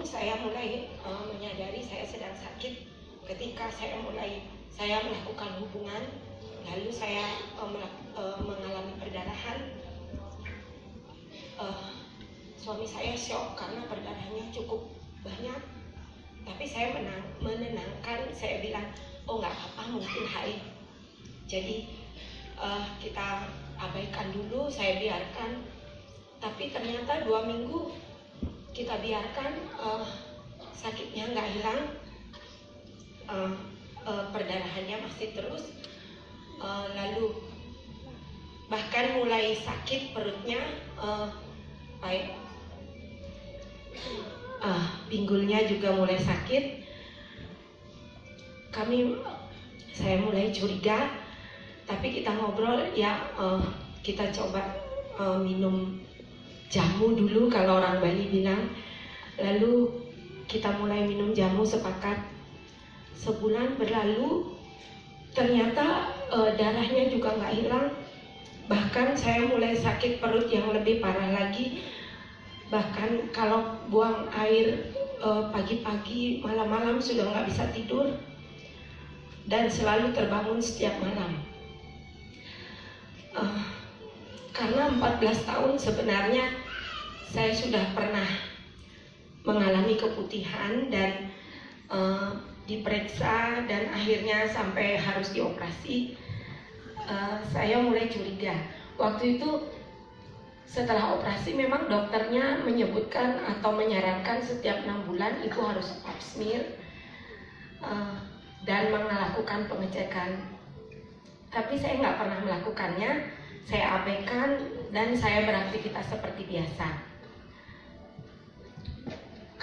saya mulai menyadari saya sedang sakit ketika saya melakukan hubungan, lalu saya mengalami perdarahan. Suami saya syok karena perdarahannya cukup banyak, tapi saya menenangkan, saya bilang, oh nggak apa-apa, mungkin haid. Jadi kita abaikan dulu, saya biarkan. Tapi ternyata 2 minggu kita biarkan, sakitnya nggak hilang, perdarahannya masih terus, lalu bahkan mulai sakit perutnya, pinggulnya juga mulai sakit. Saya mulai curiga, tapi kita ngobrol ya, kita coba minum jamu dulu kalau orang Bali bilang. Lalu kita mulai minum jamu, sepakat. Sebulan berlalu, ternyata darahnya juga nggak hilang. Bahkan saya mulai sakit perut yang lebih parah lagi. Bahkan kalau buang air pagi-pagi, malam-malam sudah nggak bisa tidur, dan selalu terbangun setiap malam. Karena 14 tahun sebenarnya saya sudah pernah mengalami keputihan dan diperiksa dan akhirnya sampai harus dioperasi. Saya mulai curiga. Waktu itu setelah operasi memang dokternya menyebutkan atau menyarankan setiap 6 bulan itu harus pap smear dan melakukan pengecekan. Tapi saya nggak pernah melakukannya, saya abaikan dan saya beraktivitas seperti biasa.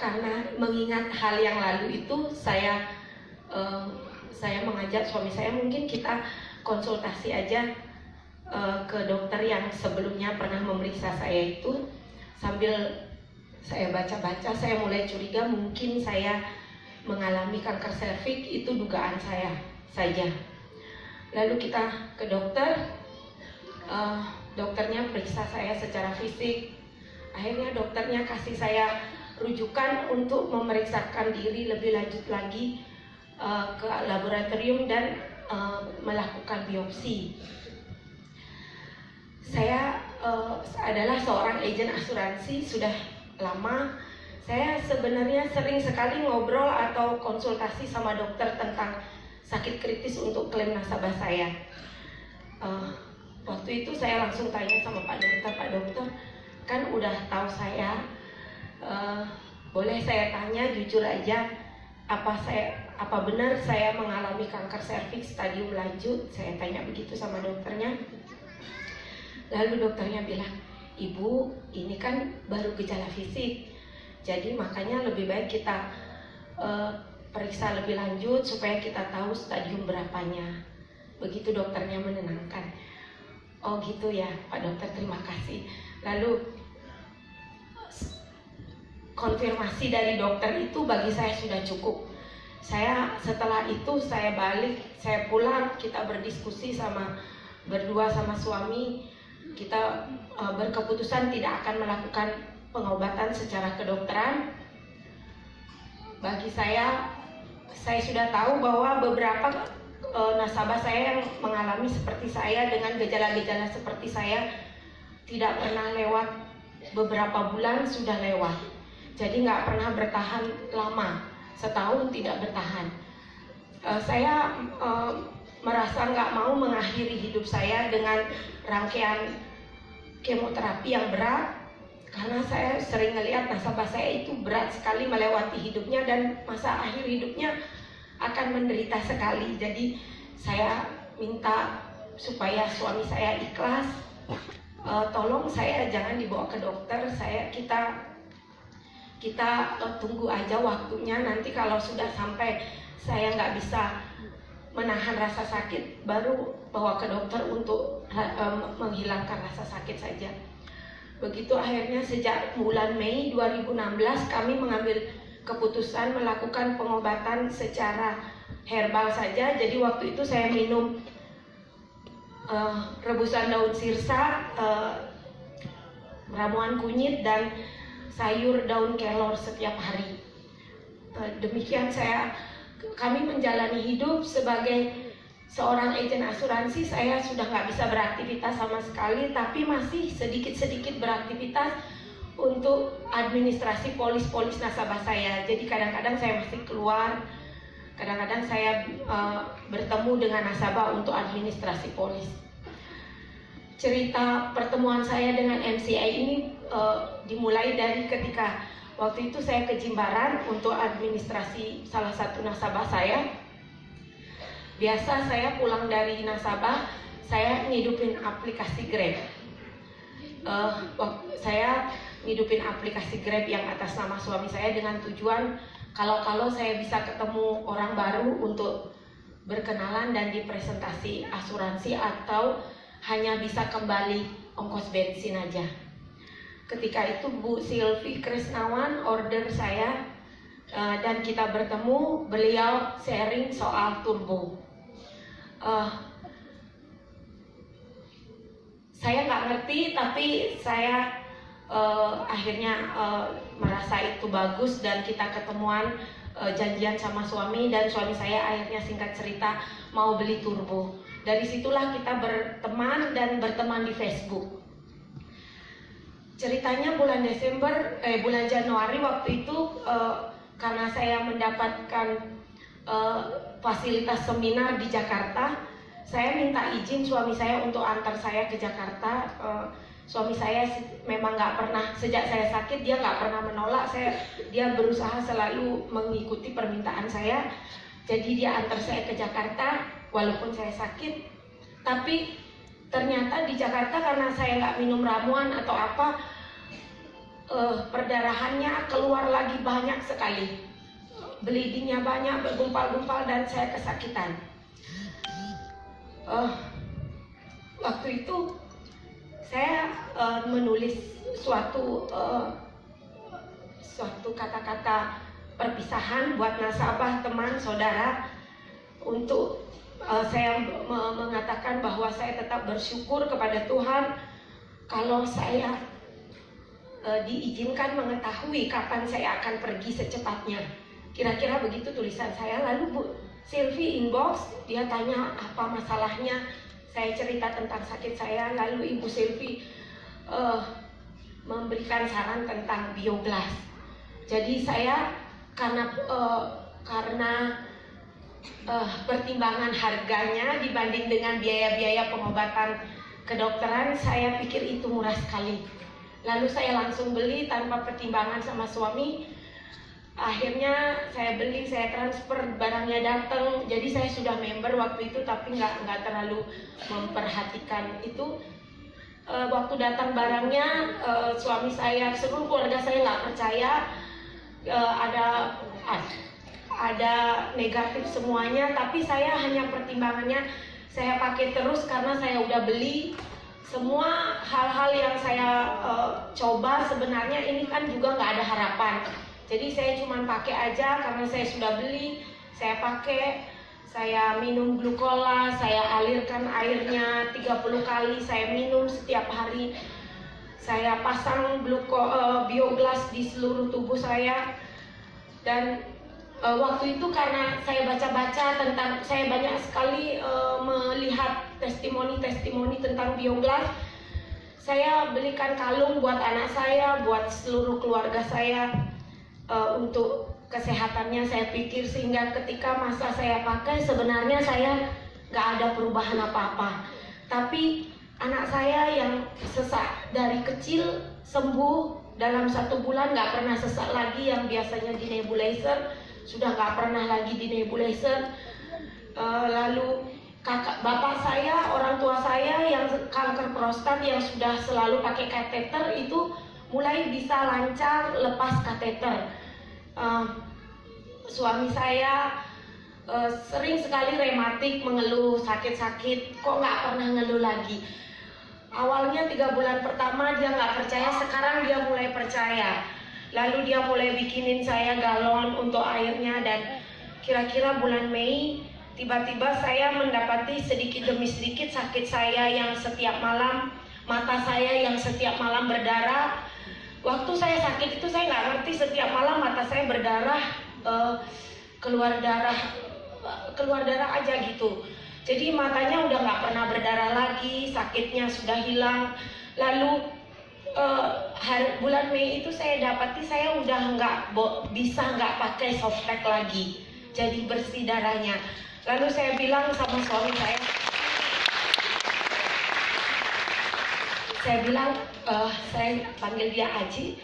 Karena mengingat hal yang lalu itu, saya mengajak suami saya, mungkin kita konsultasi aja ke dokter yang sebelumnya pernah memeriksa saya itu. Sambil saya baca-baca, saya mulai curiga mungkin saya mengalami kanker serviks, itu dugaan saya saja. Lalu kita ke dokter, dokternya periksa saya secara fisik. Akhirnya dokternya kasih saya rujukan untuk memeriksakan diri lebih lanjut lagi ke laboratorium dan melakukan biopsi. Saya adalah seorang agen asuransi sudah lama. Saya sebenarnya sering sekali ngobrol atau konsultasi sama dokter tentang sakit kritis untuk klaim nasabah saya. Waktu itu saya langsung tanya sama Pak Dokter, kan udah tahu saya, boleh saya tanya jujur aja, apa benar saya mengalami kanker serviks stadium lanjut? Saya tanya begitu sama dokternya. Lalu dokternya bilang, Ibu, ini kan baru gejala fisik, jadi makanya lebih baik kita periksa lebih lanjut supaya kita tahu stadium berapanya. Begitu dokternya menenangkan. Oh gitu ya Pak Dokter, terima kasih. Lalu konfirmasi dari dokter itu bagi saya sudah cukup. Setelah itu saya balik, saya pulang, kita berdiskusi berdua sama suami. Kita berkeputusan tidak akan melakukan pengobatan secara kedokteran. Bagi saya sudah tahu bahwa beberapa nasabah saya yang mengalami seperti saya dengan gejala-gejala seperti saya tidak pernah lewat beberapa bulan, sudah lewat. Jadi nggak pernah bertahan lama, setahun tidak bertahan. Saya merasa nggak mau mengakhiri hidup saya dengan rangkaian kemoterapi yang berat, karena saya sering melihat nasabah saya itu berat sekali melewati hidupnya dan masa akhir hidupnya akan menderita sekali. Jadi saya minta supaya suami saya ikhlas, tolong saya jangan dibawa ke dokter, kita tunggu aja waktunya, nanti kalau sudah sampai saya nggak bisa menahan rasa sakit, baru bawa ke dokter untuk menghilangkan rasa sakit saja. Begitu akhirnya sejak bulan Mei 2016 kami mengambil keputusan melakukan pengobatan secara herbal saja. Jadi waktu itu saya minum rebusan daun sirsa, ramuan kunyit dan sayur daun kelor setiap hari. Demikian kami menjalani hidup sebagai seorang agen asuransi. Saya sudah nggak bisa beraktivitas sama sekali, tapi masih sedikit-sedikit beraktivitas untuk administrasi polis nasabah saya. Jadi kadang-kadang saya masih keluar, kadang-kadang saya bertemu dengan nasabah untuk administrasi polis. Cerita pertemuan saya dengan MCI ini dimulai dari ketika waktu itu saya ke Jimbaran untuk administrasi salah satu nasabah saya. Biasa saya pulang dari nasabah, saya ngidupin aplikasi Grab. Saya ngidupin aplikasi Grab yang atas nama suami saya dengan tujuan kalau saya bisa ketemu orang baru untuk berkenalan dan dipresentasi asuransi, atau hanya bisa kembali ongkos bensin aja. Ketika itu Bu Silvi Krisnawan order saya dan kita bertemu, beliau sharing soal turbo. Saya nggak ngerti, tapi saya akhirnya merasa itu bagus dan kita ketemuan, janjian sama suami, dan suami saya akhirnya singkat cerita mau beli turbo. Dari situlah kita berteman dan berteman di Facebook. Ceritanya bulan Januari waktu itu, karena saya mendapatkan fasilitas seminar di Jakarta, saya minta izin suami saya untuk antar saya ke Jakarta. Suami saya memang nggak pernah, sejak saya sakit dia nggak pernah menolak. Dia berusaha selalu mengikuti permintaan saya. Jadi dia antar saya ke Jakarta walaupun saya sakit. Tapi ternyata di Jakarta karena saya nggak minum ramuan atau apa, perdarahannya keluar lagi banyak sekali. Bleedingnya banyak, bergumpal-gumpal, dan saya kesakitan. Waktu itu saya menulis suatu kata-kata perpisahan buat nasabah, teman, saudara, untuk saya mengatakan bahwa saya tetap bersyukur kepada Tuhan kalau saya diizinkan mengetahui kapan saya akan pergi secepatnya. Kira-kira begitu tulisan saya. Lalu Bu Silvi inbox, dia tanya apa masalahnya. Saya cerita tentang sakit saya, lalu Ibu Silvi memberikan saran tentang bioblast. Jadi saya karena pertimbangan harganya dibanding dengan biaya-biaya pengobatan kedokteran, saya pikir itu murah sekali. Lalu saya langsung beli tanpa pertimbangan sama suami. Akhirnya saya beli, saya transfer, barangnya datang. Jadi saya sudah member waktu itu, tapi nggak terlalu memperhatikan itu. Waktu datang barangnya, suami saya, seluruh keluarga saya nggak percaya, ada negatif semuanya. Tapi saya hanya pertimbangannya saya pakai terus karena saya udah beli. Semua hal-hal yang saya coba sebenarnya ini kan juga nggak ada harapan. Jadi saya cuma pakai aja karena saya sudah beli, saya pakai, saya minum glukola, saya alirkan airnya 30 kali, saya minum setiap hari. Saya pasang bioblast di seluruh tubuh saya. Dan waktu itu karena saya baca-baca tentang, saya banyak sekali melihat testimoni-testimoni tentang bioblast. Saya belikan kalung buat anak saya, buat seluruh keluarga saya, untuk kesehatannya saya pikir, sehingga ketika masa saya pakai sebenarnya saya nggak ada perubahan apa-apa. Tapi anak saya yang sesak dari kecil sembuh dalam 1 bulan, nggak pernah sesak lagi. Yang biasanya di nebulizer sudah nggak pernah lagi di nebulizer. Lalu bapak saya, orang tua saya yang kanker prostat yang sudah selalu pakai kateter itu mulai bisa lancar lepas kateter. Suami saya sering sekali rematik, mengeluh sakit-sakit, kok nggak pernah ngeluh lagi. Awalnya 3 bulan pertama dia nggak percaya, sekarang dia mulai percaya. Lalu dia mulai bikinin saya galon untuk airnya, dan kira-kira bulan Mei tiba-tiba saya mendapati sedikit demi sedikit sakit saya yang setiap malam, mata saya yang setiap malam berdarah. Waktu saya sakit itu saya nggak ngerti, setiap malam mata saya berdarah keluar darah aja gitu. Jadi matanya udah nggak pernah berdarah lagi, sakitnya sudah hilang. Lalu bulan Mei itu saya dapati saya udah bisa nggak pakai softtek lagi, jadi bersih darahnya. Lalu saya bilang sama suami saya bilang, saya panggil dia Aji,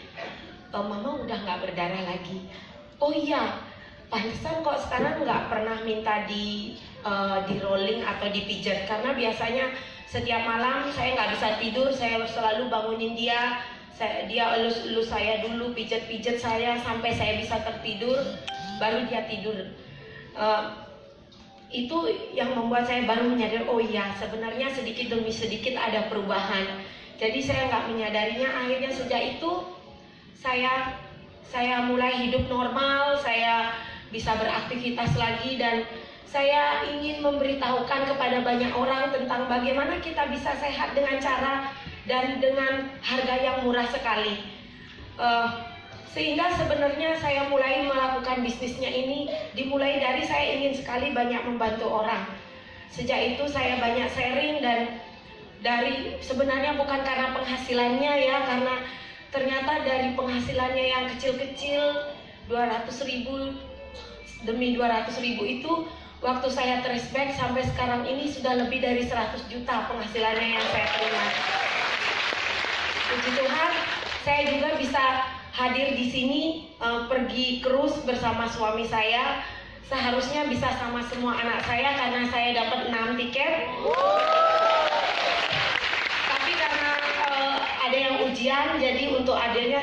mama udah nggak berdarah lagi. Oh iya, pantesan kok sekarang nggak pernah minta di rolling atau dipijat, karena biasanya setiap malam saya nggak bisa tidur, saya selalu bangunin dia, dia elus saya dulu, pijat saya sampai saya bisa tertidur, baru dia tidur. Itu yang membuat saya baru menyadari, oh iya sebenarnya sedikit demi sedikit ada perubahan. Jadi saya nggak menyadarinya. Akhirnya sejak itu saya mulai hidup normal, saya bisa beraktivitas lagi, dan saya ingin memberitahukan kepada banyak orang tentang bagaimana kita bisa sehat dengan cara dan dengan harga yang murah sekali. Sehingga sebenarnya saya mulai melakukan bisnisnya ini dimulai dari saya ingin sekali banyak membantu orang. Sejak itu saya banyak sharing, dan sebenarnya bukan karena penghasilannya ya, karena ternyata dari penghasilannya yang kecil-kecil 200.000 demi 200.000 itu, waktu saya trace back sampai sekarang ini sudah lebih dari 100 juta penghasilannya yang saya terima. Puji Tuhan, saya juga bisa hadir di sini, pergi cruise bersama suami saya. Seharusnya bisa sama semua anak saya karena saya dapat 6 tiket. Tapi karena ada yang ujian, jadi untuk adanya